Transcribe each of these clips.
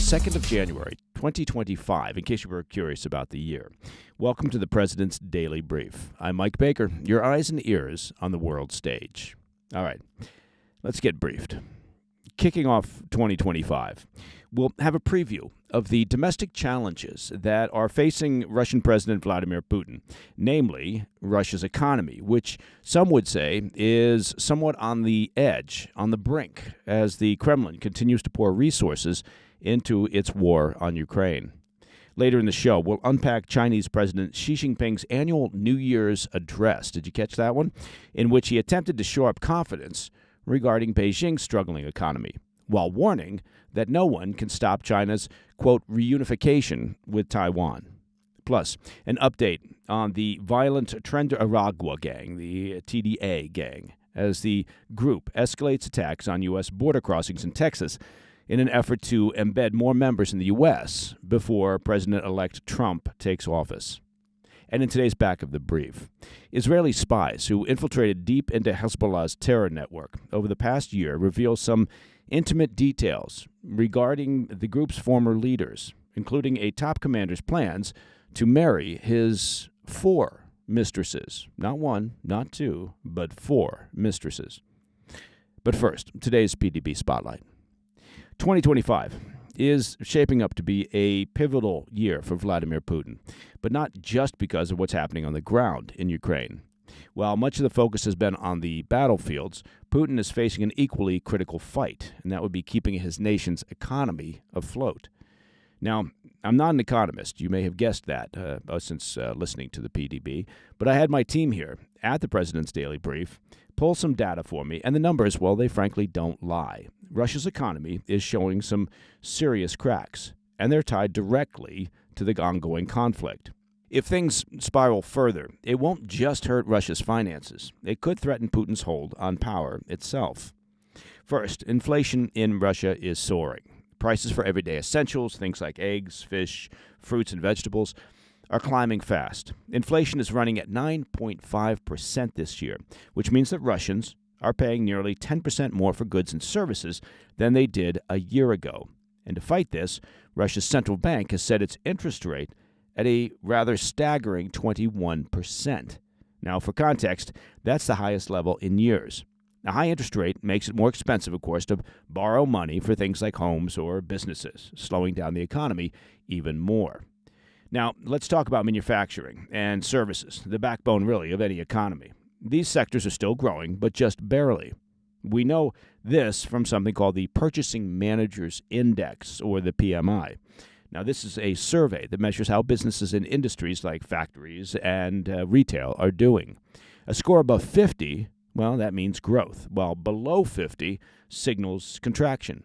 2nd of January, 2025, in case you were curious about the year. Welcome to the President's Daily Brief. I'm Mike Baker, your eyes and ears on the world stage. All right, let's get briefed. Kicking off 2025, we'll have a preview of the domestic challenges that are facing Russian President Vladimir Putin, namely Russia's economy, which some would say is somewhat on the edge, on the brink, as the Kremlin continues to pour resources into its war on Ukraine. Later in the show, we'll unpack Chinese President Xi Jinping's annual New Year's address. Did you catch that one? In which he attempted to shore up confidence regarding Beijing's struggling economy, while warning that no one can stop China's, quote, reunification with Taiwan. Plus, an update on the violent Tren de Aragua gang, the TDA gang, as the group escalates attacks on U.S. border crossings in Texas in an effort to embed more members in the U.S. before President-elect Trump takes office. And in today's back of the brief, Israeli spies who infiltrated deep into Hezbollah's terror network over the past year reveal some intimate details regarding the group's former leaders, including a top commander's plans to marry his 4 mistresses. Not 1, not 2, but 4 mistresses. But first, today's PDB Spotlight. 2025 is shaping up to be a pivotal year for Vladimir Putin, but not just because of what's happening on the ground in Ukraine. While much of the focus has been on the battlefields, Putin is facing an equally critical fight, and that would be keeping his nation's economy afloat. Now, I'm not an economist. You may have guessed that since listening to the PDB, but I had my team here at the President's Daily Brief pull some data for me, and the numbers, well, they frankly don't lie. Russia's economy is showing some serious cracks, and they're tied directly to the ongoing conflict. If things spiral further, it won't just hurt Russia's finances. It could threaten Putin's hold on power itself. First, inflation in Russia is soaring. Prices for everyday essentials, things like eggs, fish, fruits, and vegetables, are climbing fast. Inflation is running at 9.5% this year, which means that Russians are paying nearly 10% more for goods and services than they did a year ago. And to fight this, Russia's central bank has set its interest rate at a rather staggering 21%. Now, for context, that's the highest level in years. A high interest rate makes it more expensive, of course, to borrow money for things like homes or businesses, slowing down the economy even more. Now, let's talk about manufacturing and services, the backbone, really, of any economy. These sectors are still growing, but just barely. We know this from something called the Purchasing Managers Index, or the PMI. Now, this is a survey that measures how businesses in industries like factories and retail are doing. A score above 50, well, that means growth, while below 50 signals contraction.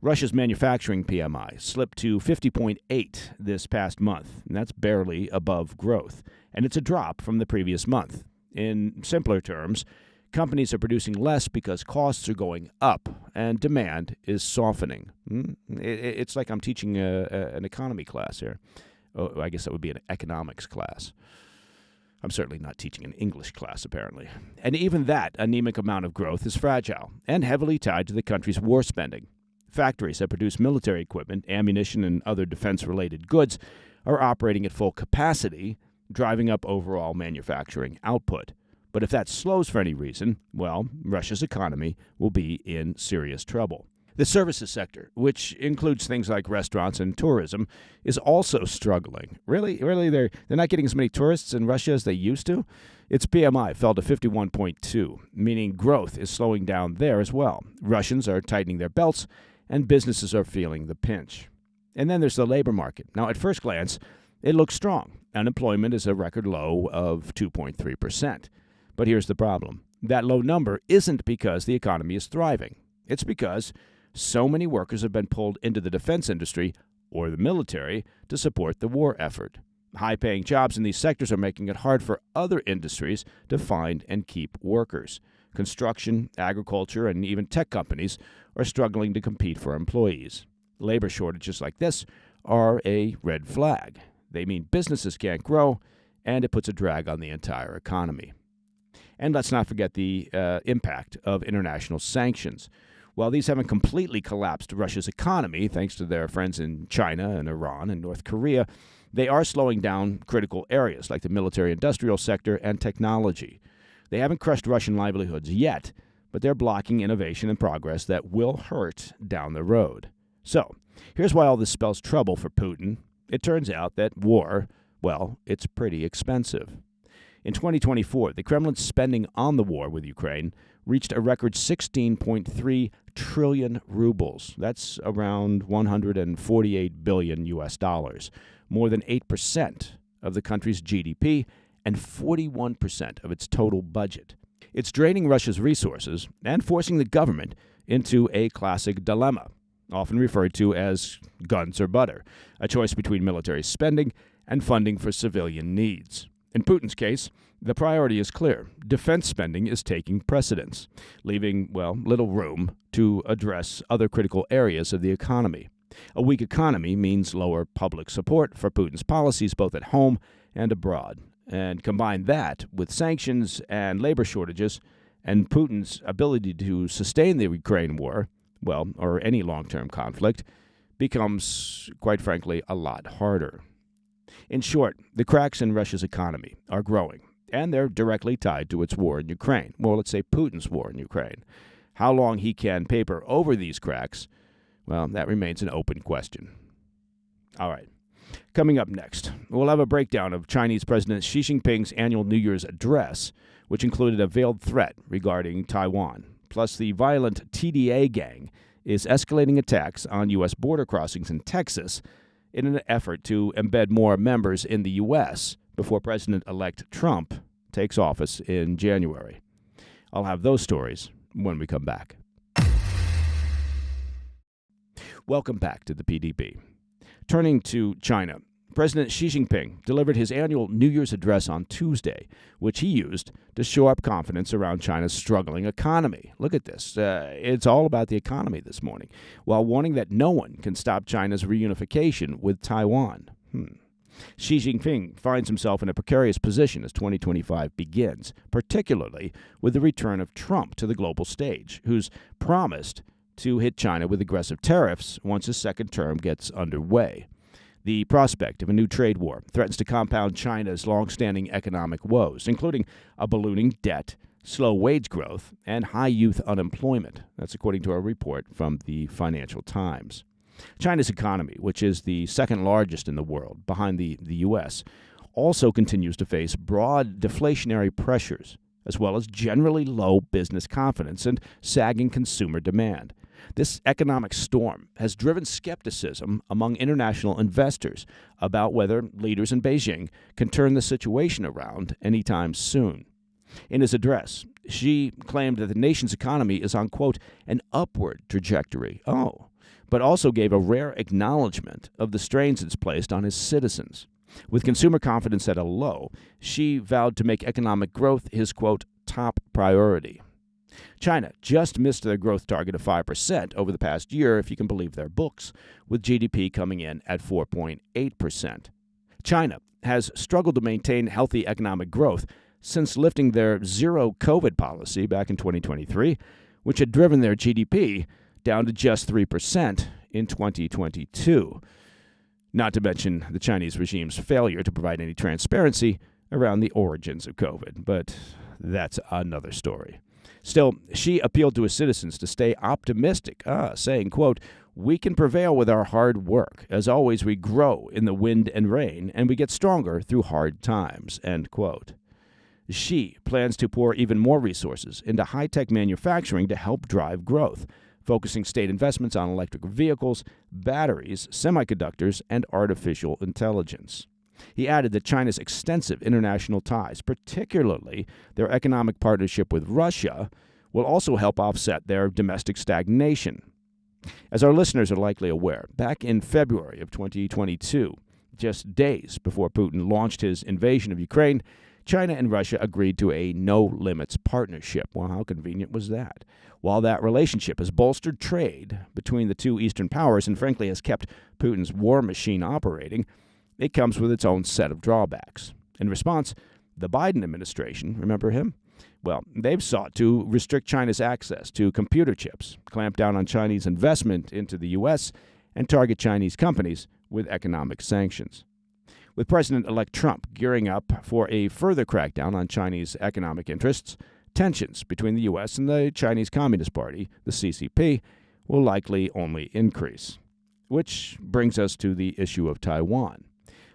Russia's manufacturing PMI slipped to 50.8 this past month, and that's barely above growth, and it's a drop from the previous month. In simpler terms, companies are producing less because costs are going up and demand is softening. It's like I'm teaching an economy class here. Oh, I guess that would be an economics class. I'm certainly not teaching an English class, apparently. And even that anemic amount of growth is fragile and heavily tied to the country's war spending. Factories that produce military equipment, ammunition, and other defense-related goods are operating at full capacity, driving up overall manufacturing output. But if that slows for any reason, well, Russia's economy will be in serious trouble. The services sector, which includes things like restaurants and tourism, is also struggling. Really, they're not getting as many tourists in Russia as they used to. Its PMI fell to 51.2, meaning growth is slowing down there as well. Russians are tightening their belts, and businesses are feeling the pinch. And then there's the labor market. Now, at first glance, it looks strong. Unemployment is a record low of 2.3%. But here's the problem. That low number isn't because the economy is thriving. It's because so many workers have been pulled into the defense industry or the military to support the war effort. High-paying jobs in these sectors are making it hard for other industries to find and keep workers. Construction, agriculture, and even tech companies are struggling to compete for employees. Labor shortages like this are a red flag. They mean businesses can't grow, and it puts a drag on the entire economy. And let's not forget the impact of international sanctions. While these haven't completely collapsed Russia's economy, thanks to their friends in China and Iran and North Korea, they are slowing down critical areas like the military-industrial sector and technology. They haven't crushed Russian livelihoods yet, but they're blocking innovation and progress that will hurt down the road. So, here's why all this spells trouble for Putin. It turns out that war, well, it's pretty expensive. In 2024, the Kremlin's spending on the war with Ukraine reached a record 16.3 trillion rubles. That's around 148 billion US dollars, more than 8% of the country's GDP and 41% of its total budget. It's draining Russia's resources and forcing the government into a classic dilemma, often referred to as guns or butter, a choice between military spending and funding for civilian needs. In Putin's case, the priority is clear. Defense spending is taking precedence, leaving, well, little room to address other critical areas of the economy. A weak economy means lower public support for Putin's policies both at home and abroad. And combine that with sanctions and labor shortages and Putin's ability to sustain the Ukraine war, well, or any long-term conflict, becomes, quite frankly, a lot harder. In short, the cracks in Russia's economy are growing, and they're directly tied to its war in Ukraine. Well, let's say Putin's war in Ukraine. How long he can paper over these cracks, well, that remains an open question. All right. Coming up next, we'll have a breakdown of Chinese President Xi Jinping's annual New Year's address, which included a veiled threat regarding Taiwan. Plus, the violent TDA gang is escalating attacks on U.S. border crossings in Texas in an effort to embed more members in the U.S. before President-elect Trump takes office in January. I'll have those stories when we come back. Welcome back to the PDB. Turning to China, President Xi Jinping delivered his annual New Year's address on Tuesday, which he used to shore up confidence around China's struggling economy. Look at this. It's all about the economy this morning, while warning that no one can stop China's reunification with Taiwan. Xi Jinping finds himself in a precarious position as 2025 begins, particularly with the return of Trump to the global stage, who's promised to hit China with aggressive tariffs once his second term gets underway. The prospect of a new trade war threatens to compound China's long-standing economic woes, including a ballooning debt, slow wage growth, and high youth unemployment. That's according to a report from the Financial Times. China's economy, which is the second largest in the world, behind the U.S., also continues to face broad deflationary pressures, as well as generally low business confidence and sagging consumer demand. This economic storm has driven skepticism among international investors about whether leaders in Beijing can turn the situation around anytime soon. In his address, Xi claimed that the nation's economy is on, quote, an upward trajectory. But also gave a rare acknowledgement of the strains it's placed on his citizens. With consumer confidence at a low, Xi vowed to make economic growth his, quote, top priority. China just missed their growth target of 5% over the past year, if you can believe their books, with GDP coming in at 4.8%. China has struggled to maintain healthy economic growth since lifting their zero COVID policy back in 2023, which had driven their GDP down to just 3% in 2022. Not to mention the Chinese regime's failure to provide any transparency around the origins of COVID. But that's another story. Still, Xi appealed to his citizens to stay optimistic, saying, quote, we can prevail with our hard work. As always, we grow in the wind and rain, and we get stronger through hard times, end quote. Xi plans to pour even more resources into high-tech manufacturing to help drive growth, focusing state investments on electric vehicles, batteries, semiconductors, and artificial intelligence. He added that China's extensive international ties, particularly their economic partnership with Russia, will also help offset their domestic stagnation. As our listeners are likely aware, back in February of 2022, just days before Putin launched his invasion of Ukraine, China and Russia agreed to a no-limits partnership. Well, how convenient was that? While that relationship has bolstered trade between the two Eastern powers and frankly has kept Putin's war machine operating, it comes with its own set of drawbacks. In response, the Biden administration, remember him, Well, they've sought to restrict China's access to computer chips, clamp down on Chinese investment into the U.S., and target Chinese companies with economic sanctions. With President-elect Trump gearing up for a further crackdown on Chinese economic interests, tensions between the U.S. and the Chinese Communist Party, the CCP, will likely only increase. Which brings us to the issue of Taiwan.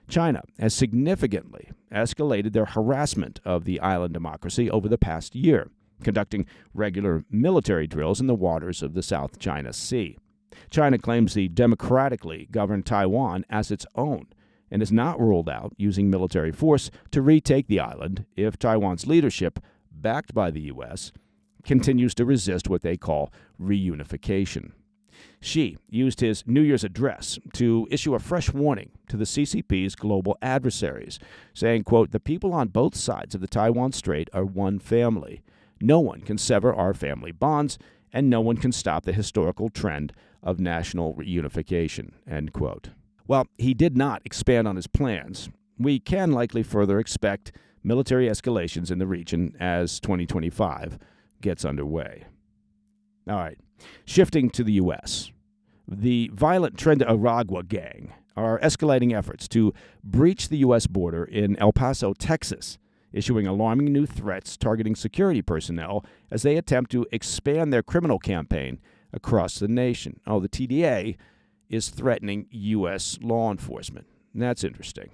China has significantly escalated their harassment of the island democracy over the past year, conducting regular military drills in the waters of the South China Sea. China claims the democratically governed Taiwan as its own and has not ruled out using military force to retake the island if Taiwan's leadership, backed by the U.S., continues to resist what they call reunification. Xi used his New Year's address to issue a fresh warning to the CCP's global adversaries, saying, quote, "The people on both sides of the Taiwan Strait are one family. No one can sever our family bonds, and no one can stop the historical trend of national reunification," end quote. While he did not expand on his plans, we can likely further expect military escalations in the region as 2025 gets underway. All right, shifting to the U.S., the violent Tren de Aragua gang are escalating efforts to breach the U.S. border in El Paso, Texas, issuing alarming new threats targeting security personnel as they attempt to expand their criminal campaign across the nation. Oh, the TDA is threatening U.S. law enforcement. That's interesting.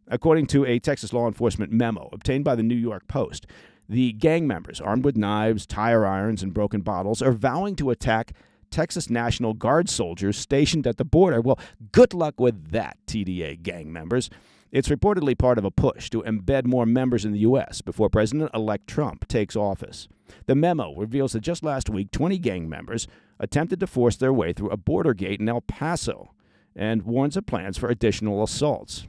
According to a Texas law enforcement memo obtained by the New York Post, the gang members, armed with knives, tire irons, and broken bottles, are vowing to attack Texas National Guard soldiers stationed at the border. Well, good luck with that, TDA gang members. It's reportedly part of a push to embed more members in the U.S. before President-elect Trump takes office. The memo reveals that just last week, 20 gang members attempted to force their way through a border gate in El Paso and warns of plans for additional assaults.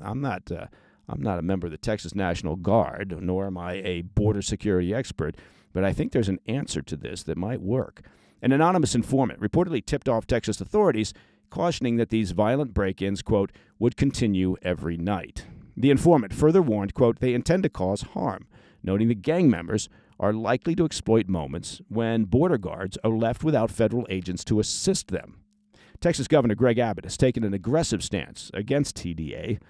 I'm not a member of the Texas National Guard, nor am I a border security expert, but I think there's an answer to this that might work. An anonymous informant reportedly tipped off Texas authorities, cautioning that these violent break-ins, quote, would continue every night. The informant further warned, quote, they intend to cause harm, noting the gang members are likely to exploit moments when border guards are left without federal agents to assist them. Texas Governor Greg Abbott has taken an aggressive stance against TDA,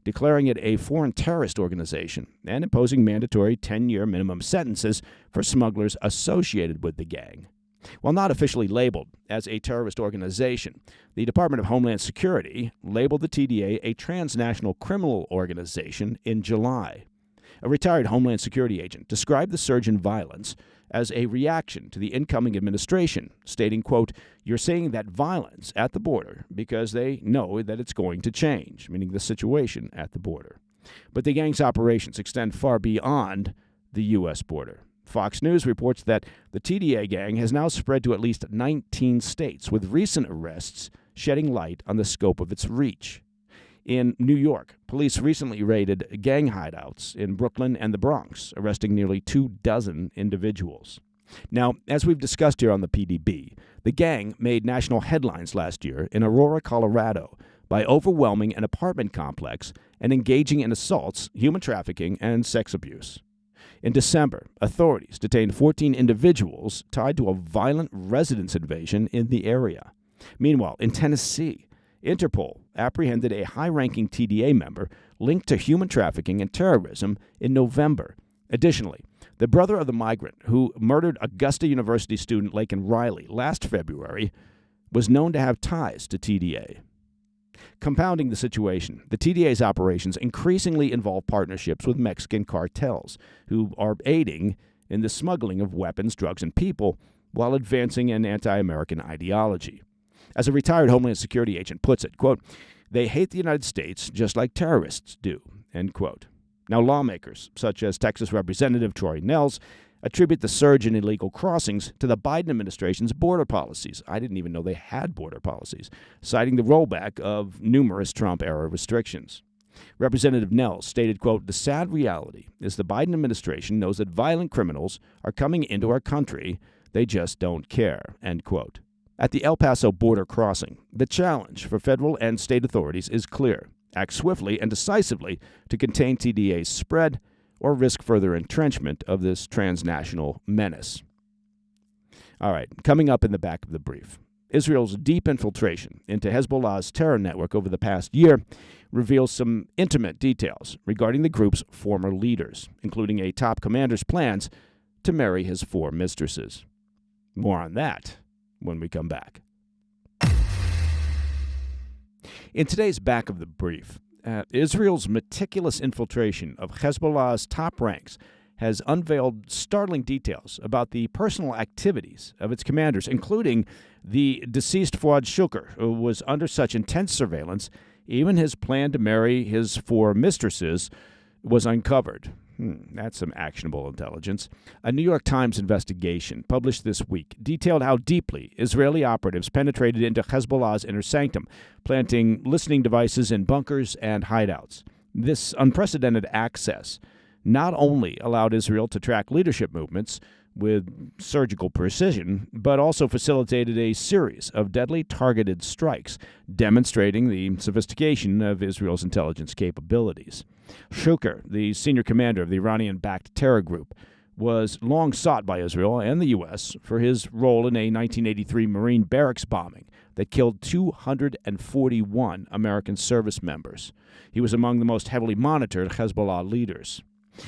declaring it a foreign terrorist organization and imposing mandatory 10-year minimum sentences for smugglers associated with the gang. While not officially labeled as a terrorist organization, the Department of Homeland Security labeled the TDA a transnational criminal organization in July. A retired Homeland Security agent described the surge in violence as a reaction to the incoming administration, stating, quote, you're seeing that violence at the border because they know that it's going to change, meaning the situation at the border. But the gang's operations extend far beyond the U.S. border. Fox News reports that the TDA gang has now spread to at least 19 states, with recent arrests shedding light on the scope of its reach. In New York, police recently raided gang hideouts in Brooklyn and the Bronx, arresting nearly 24 individuals. Now, as we've discussed here on the PDB, the gang made national headlines last year in Aurora, Colorado, by overwhelming an apartment complex and engaging in assaults, human trafficking, and sex abuse. In December, authorities detained 14 individuals tied to a violent residence invasion in the area. Meanwhile, in Tennessee, Interpol apprehended a high-ranking TDA member linked to human trafficking and terrorism in November. Additionally, the brother of the migrant who murdered Augusta University student Laken Riley last February was known to have ties to TDA. Compounding the situation, the TDA's operations increasingly involve partnerships with Mexican cartels, who are aiding in the smuggling of weapons, drugs, and people while advancing an anti-American ideology. As a retired Homeland Security agent puts it, quote, they hate the United States just like terrorists do, end quote. Now, lawmakers, such as Texas Representative Troy Nehls, attribute the surge in illegal crossings to the Biden administration's border policies. I didn't even know they had border policies, citing the rollback of numerous Trump-era restrictions. Representative Nehls stated, quote, the sad reality is the Biden administration knows that violent criminals are coming into our country. They just don't care, end quote. At the El Paso border crossing, the challenge for federal and state authorities is clear. Act swiftly and decisively to contain TDA's spread, or risk further entrenchment of this transnational menace. All right, coming up in the back of the brief, Israel's deep infiltration into Hezbollah's terror network over the past year reveals some intimate details regarding the group's former leaders, including a top commander's plans to marry his 4 mistresses. More on that when we come back. In today's back of the brief, Israel's meticulous infiltration of Hezbollah's top ranks has unveiled startling details about the personal activities of its commanders, including the deceased Fuad Shukr, who was under such intense surveillance, even his plan to marry his 4 mistresses was uncovered. That's some actionable intelligence. A New York Times investigation published this week detailed how deeply Israeli operatives penetrated into Hezbollah's inner sanctum, planting listening devices in bunkers and hideouts. This unprecedented access not only allowed Israel to track leadership movements with surgical precision, but also facilitated a series of deadly targeted strikes, demonstrating the sophistication of Israel's intelligence capabilities. Shukr, the senior commander of the Iranian-backed terror group, was long sought by Israel and the U.S. for his role in a 1983 Marine barracks bombing that killed 241 American service members. He was among the most heavily monitored Hezbollah leaders.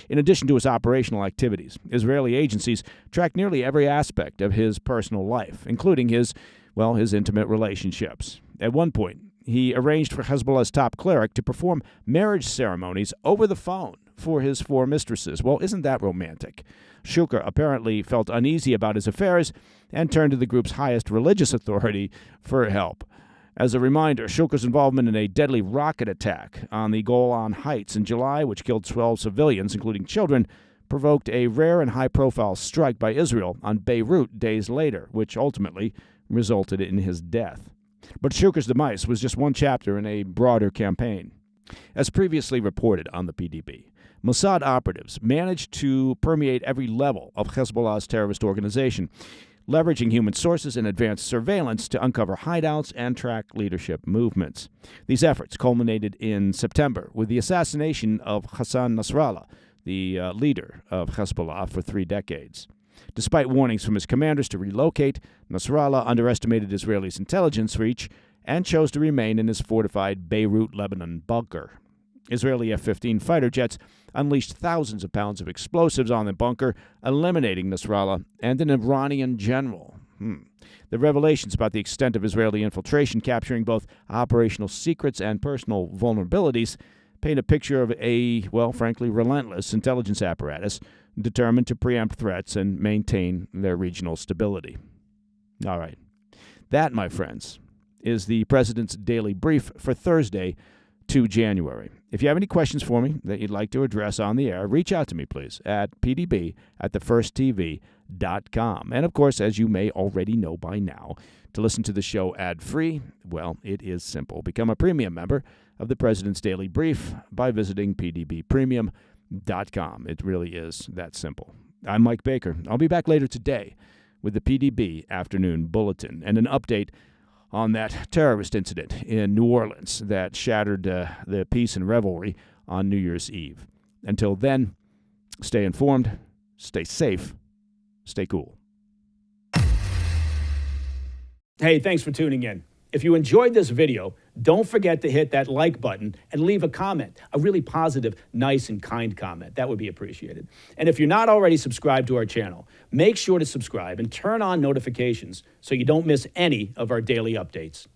In addition to his operational activities, Israeli agencies tracked nearly every aspect of his personal life, including his intimate relationships. At one point, he arranged for Hezbollah's top cleric to perform marriage ceremonies over the phone for his 4 mistresses. Well, isn't that romantic? Shukr apparently felt uneasy about his affairs and turned to the group's highest religious authority for help. As a reminder, Shukr's involvement in a deadly rocket attack on the Golan Heights in July, which killed 12 civilians, including children, provoked a rare and high-profile strike by Israel on Beirut days later, which ultimately resulted in his death. But Shukr's demise was just one chapter in a broader campaign. As previously reported on the PDB, Mossad operatives managed to permeate every level of Hezbollah's terrorist organization, leveraging human sources and advanced surveillance to uncover hideouts and track leadership movements. These efforts culminated in September with the assassination of Hassan Nasrallah, the leader of Hezbollah for 3 decades. Despite warnings from his commanders to relocate, Nasrallah underestimated Israelis' intelligence reach and chose to remain in his fortified Beirut, Lebanon bunker. Israeli F-15 fighter jets unleashed thousands of pounds of explosives on the bunker, eliminating Nasrallah and an Iranian general. The revelations about the extent of Israeli infiltration, capturing both operational secrets and personal vulnerabilities, paint a picture of a, frankly, relentless intelligence apparatus determined to preempt threats and maintain their regional stability. All right. That, my friends, is the President's Daily Brief for Thursday, 2 January. If you have any questions for me that you'd like to address on the air, reach out to me, please, at pdb@thefirsttv.com. And, of course, as you may already know by now, to listen to the show ad-free, it is simple. Become a premium member of the President's Daily Brief by visiting pdbpremium.com. It really is that simple. I'm Mike Baker. I'll be back later today with the PDB Afternoon Bulletin and an update on that terrorist incident in New Orleans that shattered the peace and revelry on New Year's Eve. Until then, stay informed, stay safe, stay cool. Hey, thanks for tuning in. If you enjoyed this video, don't forget to hit that like button and leave a comment, a really positive, nice, and kind comment. That would be appreciated. And if you're not already subscribed to our channel, make sure to subscribe and turn on notifications so you don't miss any of our daily updates.